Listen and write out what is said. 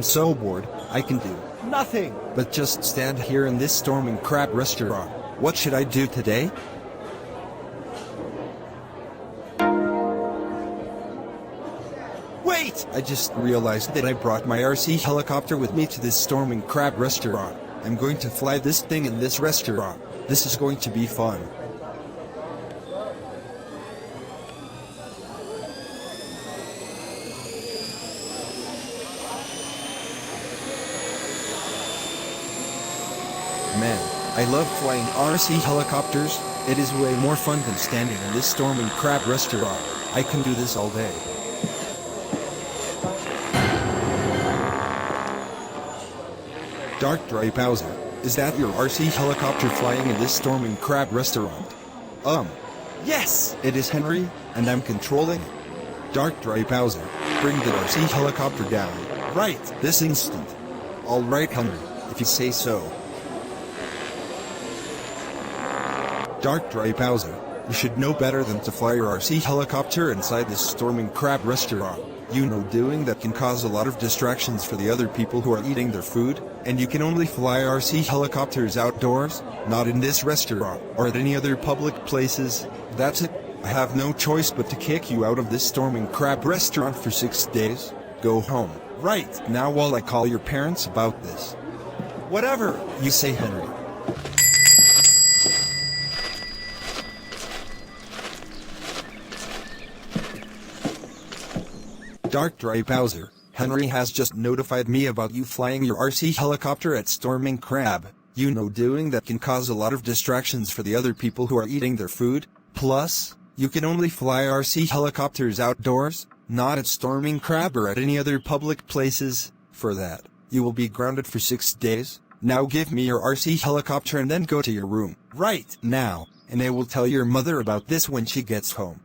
so bored, I can do nothing but just stand here in this Storming Crab restaurant. What should I do today? Wait! I just realized that I brought my RC helicopter with me to this Storming Crab restaurant. I'm going to fly this thing in this restaurant. This is going to be fun. Man, I love flying RC helicopters. It is way more fun than standing in this Storming Crab restaurant. I can do this all day. Dark Dry Bowser, is that your RC helicopter flying in this Storming Crab restaurant? Yes, it is Henry, and I'm controlling it. Dark Dry Bowser, bring the RC helicopter down. Right, this instant. Alright Henry, if you say so. Dark Dry Bowser, you should know better than to fly your RC helicopter inside this Storming Crab restaurant. You know, doing that can cause a lot of distractions for the other people who are eating their food, and you can only fly RC helicopters outdoors, not in this restaurant, or at any other public places. That's it. I have no choice but to kick you out of this Storming Crab restaurant for 6 days. Go home. Right, now while I call your parents about this. Whatever you say, Henry. Dark Dry Bowser, Henry has just notified me about you flying your RC helicopter at Storming Crab. You know, doing that can cause a lot of distractions for the other people who are eating their food. Plus, you can only fly RC helicopters outdoors, not at Storming Crab or at any other public places. For that, you will be grounded for 6 days. Now give me your RC helicopter and then go to your room right now, and I will tell your mother about this when she gets home.